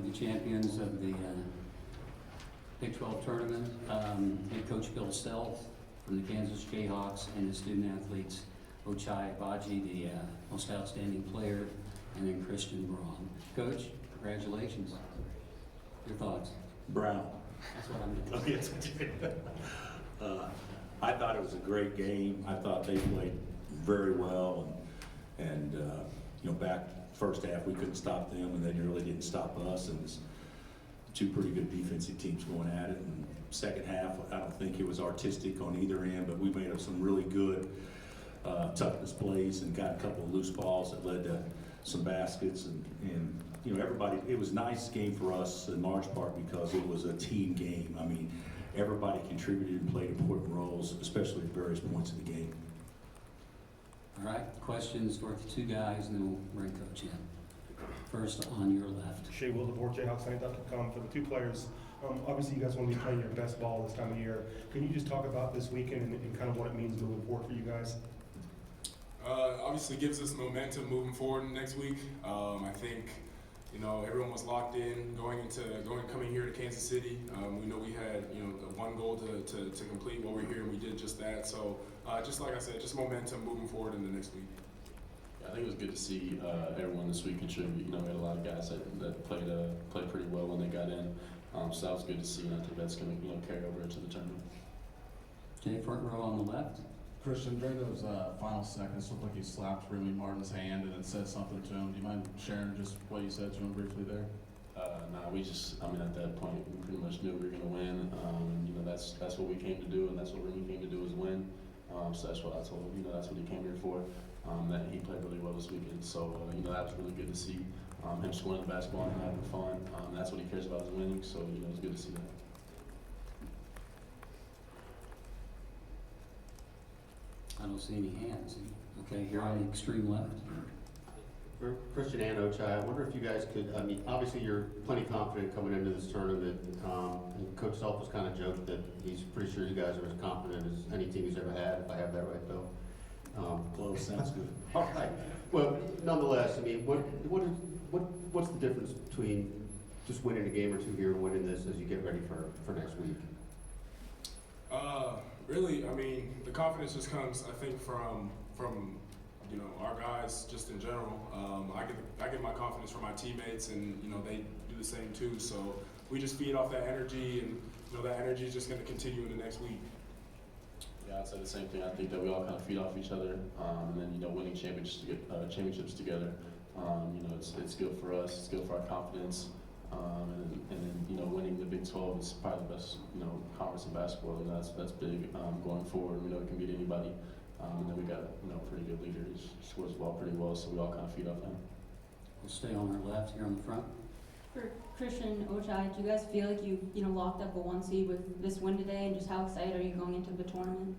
the champions of the Big 12 tournament, head coach Bill Self from the Kansas Jayhawks, and the student athletes Ochai Agbaji, the most outstanding player, and then Christian Braun. Coach, congratulations. Your thoughts? Brown. That's what I'm doing. Oh, yes, I thought it was a great game. I thought they played very well, and you know, back first half we couldn't stop them, and they really didn't stop us. And it was two pretty good defensive teams going at it. And second half, I don't think it was artistic on either end, but we made up some really good toughness plays and got a couple of loose balls that led to some baskets. And you know, everybody, it was a nice game for us in large part because it was a team game. I mean, everybody contributed and played important roles, especially at various points of the game. All right, questions for the two guys, and then we'll bring Coach in. First, on your left. Shea Will, the board, JayhawksFans.com. For the two players, obviously you guys want to be playing your best ball this time of year. Can you just talk about this weekend and kind of what it means moving forward for you guys? Obviously gives us momentum moving forward next week. I think, you know, everyone was locked in coming here to Kansas City. We know we had, you know, one goal to complete while we're here, and we did just that. So just like I said, just momentum moving forward in the next week. I think it was good to see everyone this week contribute. You know, we had a lot of guys that played pretty well when they got in. So that was good to see, and I think that's going to, you know, carry over into the tournament. Okay, front row on the left. Christian, during those final seconds, looked like you slapped Remy Martin's hand and then said something to him. Do you mind sharing just what you said to him briefly there? Nah, I mean, at that point, we pretty much knew we were going to win. You know, that's what we came to do, and that's what Remy came to do, is win. So that's what I told him. You know, that's what he came here for. That he played really well this weekend. So, you know, that was really good to see him scoring the basketball and having fun. That's what he cares about, is winning. So, you know, it's good to see that. I don't see any hands. Okay, here on the extreme left. For Christian and Ochai, I wonder if you guys could, I mean, obviously you're plenty confident coming into this tournament, and Coach Self was kind of joked that he's pretty sure you guys are as confident as any team he's ever had, if I have that right, Bill. Close, sounds good. All right. Well, nonetheless, I mean, what's the difference between just winning a game or two here and winning this as you get ready for next week? Really, I mean, the confidence just comes, I think, from you know, our guys just in general. I get my confidence from my teammates, and you know, they do the same too. So we just feed off that energy, and you know, that energy is just going to continue in the next week. Yeah, I'd say the same thing. I think that we all kind of feed off each other, and then, you know, winning championships together. You know, it's good for us. It's good for our confidence. And then, you know, winning the Big 12 is probably the best, you know, conference in basketball. You know, that's big going forward. We know we can beat anybody. And then we got, you know, a pretty good leader. He scores the ball pretty well, so we all kind of feed off him. We'll stay on our left here on the front. For Christian, Ochai, do you guys feel like you know, locked up a 1 seed with this win today, and just how excited are you going into the tournament?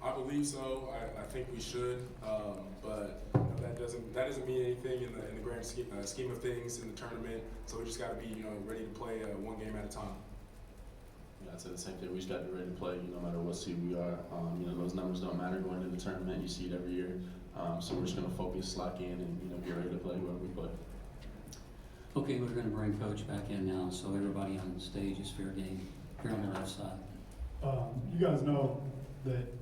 I believe so. I think we should, but you know, that doesn't mean anything in the grand scheme of things in the tournament. So we just got to be, you know, ready to play one game at a time. Yeah, I'd say the same thing. We just got to be ready to play, you know, no matter what seed we are. You know, those numbers don't matter going into the tournament. You see it every year. So we're just going to focus, lock in, and, you know, get ready to play whoever we play. Okay, we're going to bring Coach back in now, so everybody on the stage is fair game. Here on the left side. You guys know that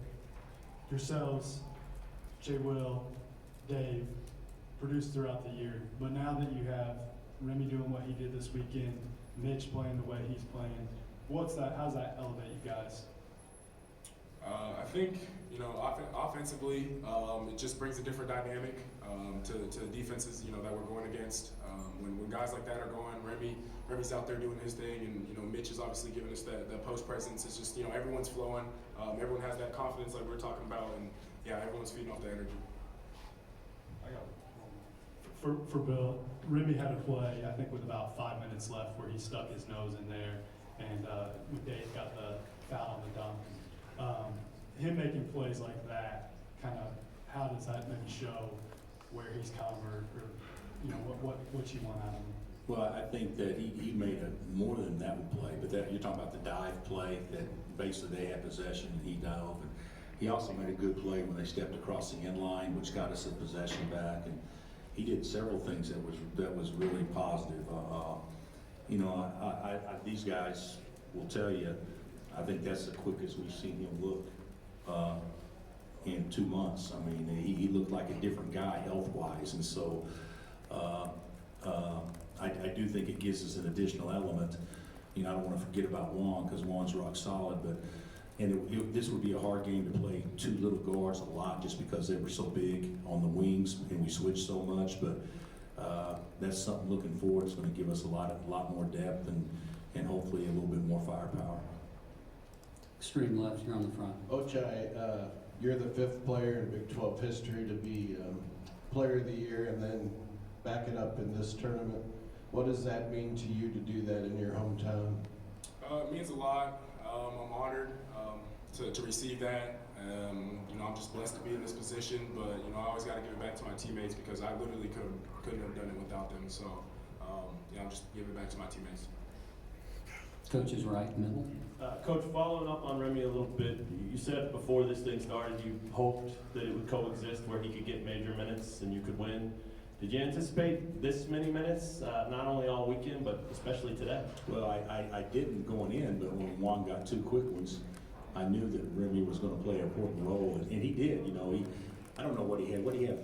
yourselves, Jay Will, Dave, produced throughout the year. But now that you have Remy doing what he did this weekend, Mitch playing the way he's playing, how's that elevate you guys? I think, you know, offensively, it just brings a different dynamic to defenses, you know, that we're going against. When guys like that are going, Remy's out there doing his thing, and you know, Mitch is obviously giving us that post presence. It's just, you know, everyone's flowing. Everyone has that confidence like we're talking about, and yeah, everyone's feeding off the energy. I got for Bill, Remy had a play, I think with about 5 minutes left, where he stuck his nose in there, and Dave got the foul on the dunk. Him making plays like that, kind of, how does that maybe show where he's come, or you know, what you want out of him? Well, I think that he made a more than that one play, but that you're talking about the dive play that basically they had possession and he dove. And he also made a good play when they stepped across the end line, which got us a possession back. And he did several things that was really positive. You know, these guys will tell you, I think that's the quickest we've seen him look in 2 months. I mean, he looked like a different guy health-wise, and so I do think it gives us an additional element. You know, I don't want to forget about Juan, because Juan's rock solid, but this would be a hard game to play two little guards a lot, just because they were so big on the wings and we switched so much. But that's something looking forward. It's going to give us a lot more depth and hopefully a little bit more firepower. Extreme left, you're on the front. Ochai, you're the 5th player in Big 12 history to be Player of the Year and then back it up in this tournament. What does that mean to you to do that in your hometown? It means a lot. I'm honored to receive that. You know, I'm just blessed to be in this position, but you know, I always got to give it back to my teammates, because I literally couldn't have done it without them. So, yeah, I'm just giving it back to my teammates. Coach is right, middle. Coach, following up on Remy a little bit, you said before this thing started you hoped that it would coexist where he could get major minutes and you could win. Did you anticipate this many minutes, not only all weekend, but especially today? Well, I didn't going in, but when Juan got 2 quick ones, I knew that Remy was going to play an important role, and he did. You know, I don't know what he had. What did he have?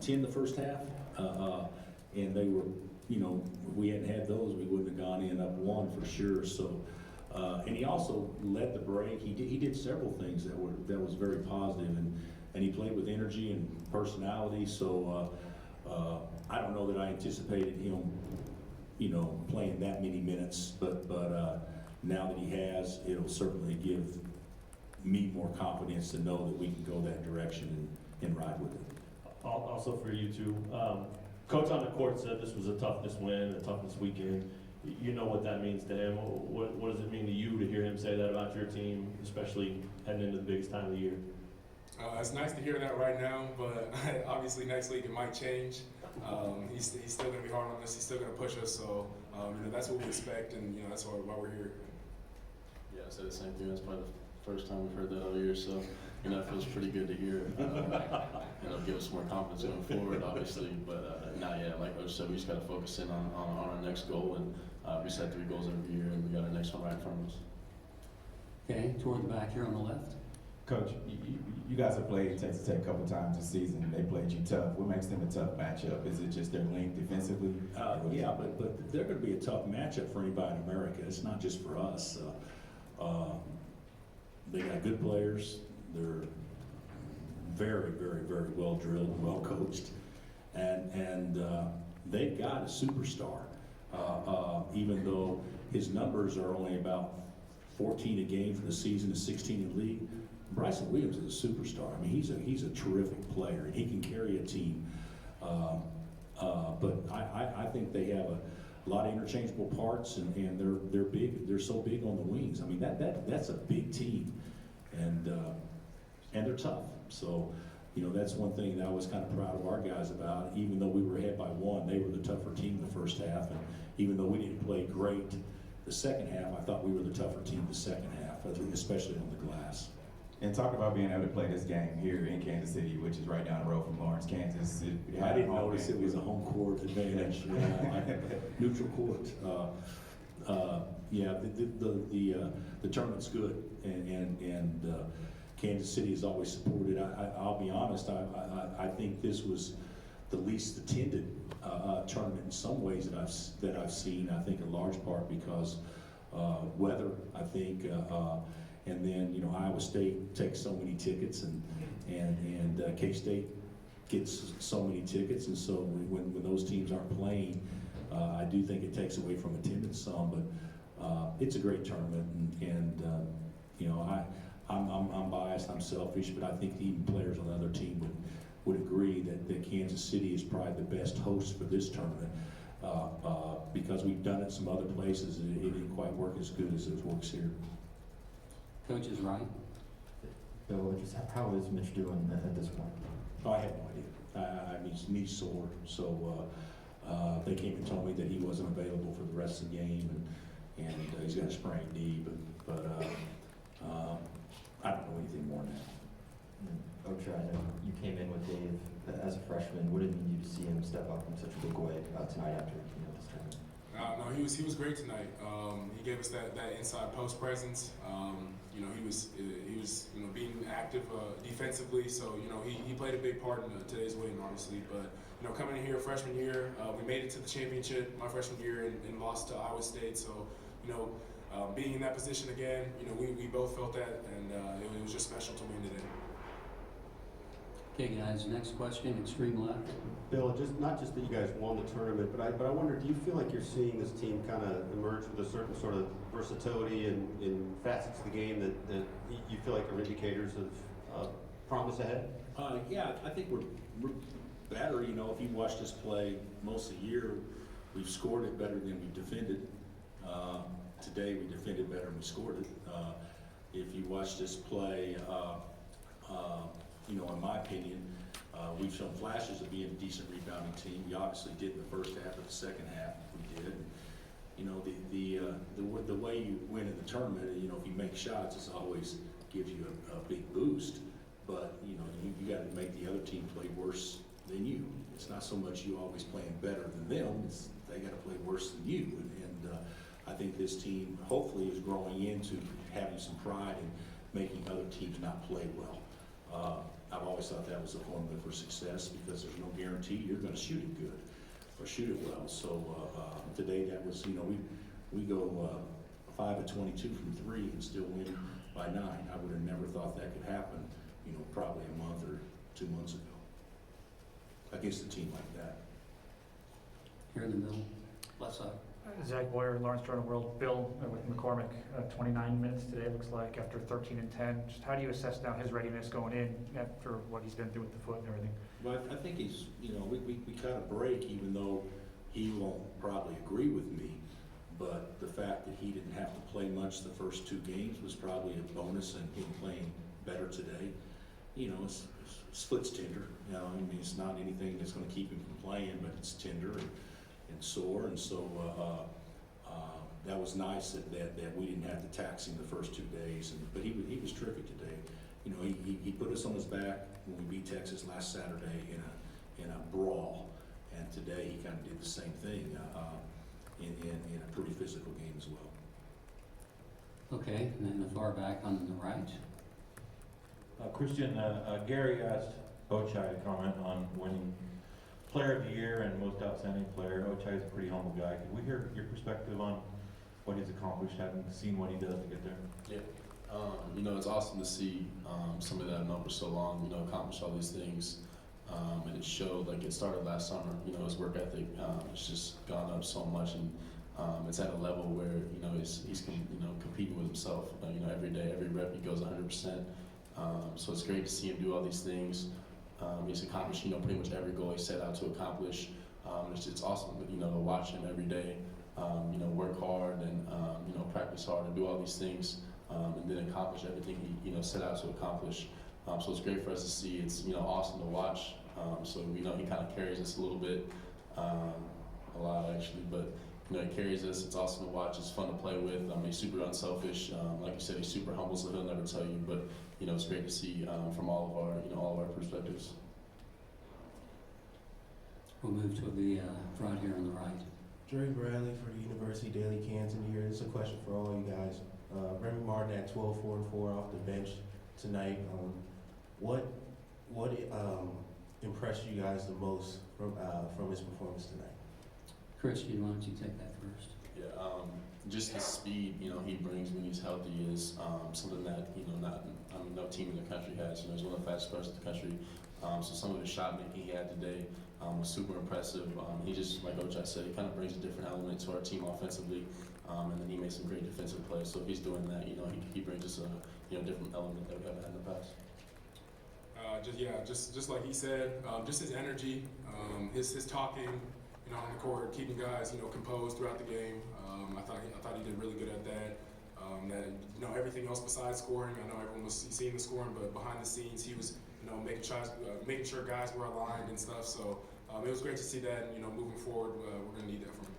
10 the first half, and they were, you know, if we hadn't had those, we wouldn't have gone in up 1 for sure. So, and he also led the break. He did several things that was very positive, and he played with energy and personality. So. I don't know that I anticipated him, you know, playing that many minutes, but now that he has, it'll certainly give me more confidence to know that we can go that direction and ride with it. Also for you two, Coach on the court said this was a toughness win, a toughness weekend. You know what that means to him. What does it mean to you to hear him say that about your team, especially heading into the biggest time of the year? It's nice to hear that right now, but obviously next week it might change. He's still going to be hard on us. He's still going to push us. So you know, that's what we expect, and you know, that's why we're here. Yeah, I said the same thing. That's probably the first time we've heard that all year, so you know, it feels pretty good to hear. You know, give us more confidence going forward, obviously. But yeah, like Coach said, we just got to focus in on our next goal, and we set 3 goals every year, and we got our next one right in front of us. Okay, toward the back here on the left. Coach, you guys have played Texas Tech a couple times this season. They played you tough. What makes them a tough matchup? Is it just their length defensively? Yeah, but they're going to be a tough matchup for anybody in America. It's not just for us. They got good players. They're very, very, very well drilled and well coached, and they've got a superstar. Even though his numbers are only about 14 a game for the season and 16 in the league, Bryson Williams is a superstar. I mean, he's a terrific player, and he can carry a team. But I think they have a lot of interchangeable parts, and they're big. They're so big on the wings. I mean, that's a big team, and they're tough. So, you know, that's one thing that I was kind of proud of our guys about. Even though we were ahead by 1, they were the tougher team the first half, and even though we didn't play great the second half, I thought we were the tougher team the second half, especially on the glass. And talk about being able to play this game here in Kansas City, which is right down the road from Lawrence, Kansas. I didn't notice it was a home court advantage, neutral court. Yeah, the tournament's good, and Kansas City has always supported. I'll be honest, I think this was the least attended tournament in some ways that I've seen. I think in large part because weather, I think. And then, you know, Iowa State takes so many tickets, and K-State gets so many tickets, and so when those teams aren't playing, I do think it takes away from attendance some. But it's a great tournament, and you know, I'm biased, I'm selfish, but I think even players on the other team would agree that Kansas City is probably the best host for this tournament, because we've done it some other places, and it didn't quite work as good as it works here. Coach is right. Bill, just how is Mitch doing at this point? Oh, I have no idea. I mean, his knee's sore, so they came and told me that he wasn't available for the rest of the game, and he's got a sprained knee, but I don't know anything more than that. Ochai, I know you came in with Dave as a freshman. What did it mean to see him step up in such a big way tonight after this tournament? No, he was great tonight. He gave us that inside post presence. He was being active defensively. So he played a big part in today's win, obviously. But coming in here freshman year, we made it to the championship my freshman year and lost to Iowa State. So being in that position again, we both felt that, and it was just special to win today. Okay, guys, next question, extreme left. Bill, not just that you guys won the tournament, but I wonder, do you feel like you're seeing this team kind of emerge with a certain sort of versatility in facets of the game that you feel like are indicators of promise ahead? Yeah, I think we're better. If you watched us play most of the year, we've scored it better than we defended. Today we defended better than we scored it. If you watched us play, in my opinion, we've shown flashes of being a decent rebounding team. We obviously did in the first half, but the second half we did. The way you win in the tournament, if you make shots, it always gives you a big boost. But you got to make the other team play worse than you. It's not so much you always playing better than them; it's they got to play worse than you. And I think this team hopefully is growing into having some pride in making other teams not play well. I've always thought that was a formula for success because there's no guarantee you're going to shoot it good or shoot it well. So today that was, we go 5 of 22 from 3 and still win by 9. I would have never thought that could happen, probably a month or 2 months ago against a team like that. Here in the middle, left side. Zach Boyer, Lawrence Journal World. Bill with McCormick, 29 minutes today, it looks like, after 13 and 10. Just how do you assess now his readiness going in after what he's been through with the foot and everything? Well, I think he's, we cut a break, even though he won't probably agree with me. But the fact that he didn't have to play much the first 2 games was probably a bonus, and him playing better today. Split's tender. It's not anything that's going to keep him from playing, but it's tender and sore, and so that was nice that we didn't have to tax him the first 2 days. But he was terrific today. He put us on his back when we beat Texas last Saturday in a brawl, and today he kind of did the same thing in a pretty physical game as well. Okay, and then the far back on the right. Christian, Gary asked Ochai to comment on winning Player of the Year and Most Outstanding Player. Ochai is a pretty humble guy. Could we hear your perspective on what he's accomplished, having seen what he does to get there? Yeah, it's awesome to see somebody that I've known for so long, accomplish all these things. And it showed, like it started last summer, his work ethic, it's just gone up so much, and it's at a level where, he's competing with himself, every day, every rep he goes 100%. So it's great to see him do all these things. He's accomplished, pretty much every goal he set out to accomplish. It's awesome, to watch him every day, work hard and, practice hard and do all these things, and then accomplish everything he, set out to accomplish. So it's great for us to see. It's, awesome to watch. So, he kind of carries us a little bit, a lot actually, but, he carries us. It's awesome to watch. It's fun to play with. He's super unselfish. Like you said, he's super humble, so he'll never tell you, but, it's great to see from all of our perspectives. We'll move to the front here on the right. Jerry Bradley for the University Daily Canton here. This is a question for all you guys. Remy Martin at 12, 4 and 4 off the bench tonight. What impressed you guys the most from his performance tonight? Christian, why don't you take that first? Yeah, just the speed, he brings when he's healthy is something that, no team in the country has. He's one of the fastest players in the country. So some of the shot making he had today was super impressive. He just, like Ochai said, he kind of brings a different element to our team offensively, and then he makes some great defensive plays. So if he's doing that, he brings us a different element that we haven't had in the past. Just like he said, just his energy, his talking, on the court, keeping guys, composed throughout the game. I thought he did really good at that. Everything else besides scoring, I know everyone was seeing the scoring, but behind the scenes, he was, making sure guys were aligned and stuff. So it was great to see that. And, moving forward, we're going to need that from him.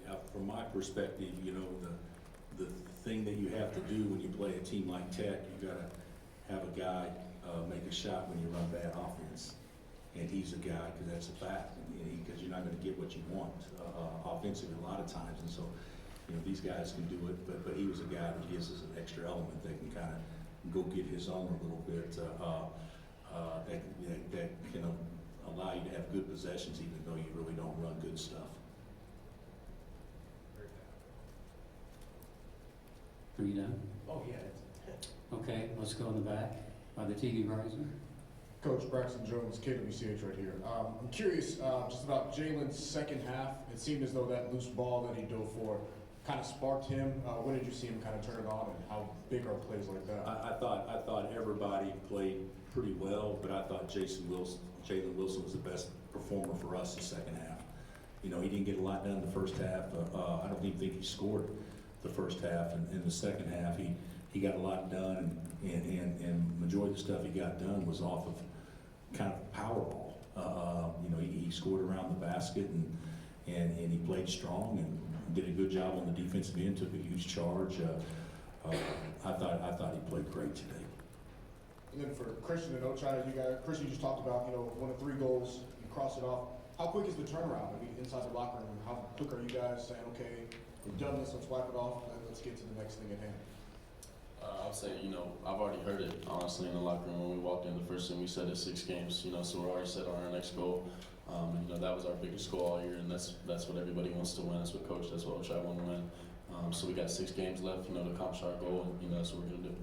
Yeah, from my perspective, the thing that you have to do when you play a team like Tech, you got to have a guy make a shot when you run bad offense. And he's a guy, because that's a fact, because you're not going to get what you want offensively a lot of times. And so, these guys can do it, but he was a guy that gives us an extra element that can kind of go get his own a little bit, that can allow you to have good possessions even though you really don't run good stuff. Are you done? Oh, yeah. Okay, let's go in the back by the TV horizon. Coach Braxton Jones, KUsports right here. I'm curious just about Jalen's second half. It seemed as though that loose ball that he dove for kind of sparked him. When did you see him kind of turn it on, and how big are plays like that? I thought everybody played pretty well, but I thought Jalen Wilson was the best performer for us the second half. He didn't get a lot done the first half. I don't even think he scored the first half. And in the second half, he got a lot done, and majority of the stuff he got done was off of kind of power ball. He scored around the basket, and he played strong and did a good job on the defensive end, took a huge charge. I thought he played great today. And then for Christian and Ochai, Christian, you just talked about, 1 of 3 goals, you cross it off. How quick is the turnaround? I mean, inside the locker room, how quick are you guys saying, okay, we've done this, let's wipe it off, and let's get to the next thing at hand? I'll say, I've already heard it, honestly, in the locker room. When we walked in, the first thing we said is 6 games, so we're already set on our next goal. That was our biggest goal all year, and that's what everybody wants to win. That's what Coach, that's what Ochai wanted to win. So we got 6 games left, to accomplish our goal, and that's what we're going to do.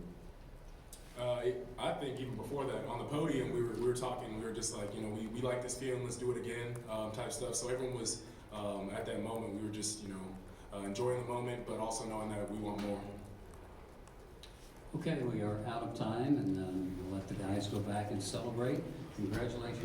I think even before that, on the podium, we were talking. We were just like, we like this feeling. Let's do it again, type stuff. So everyone was at that moment. We were just, enjoying the moment, but also knowing that we want more. Okay, we are out of time, and we'll let the guys go back and celebrate. Congratulations.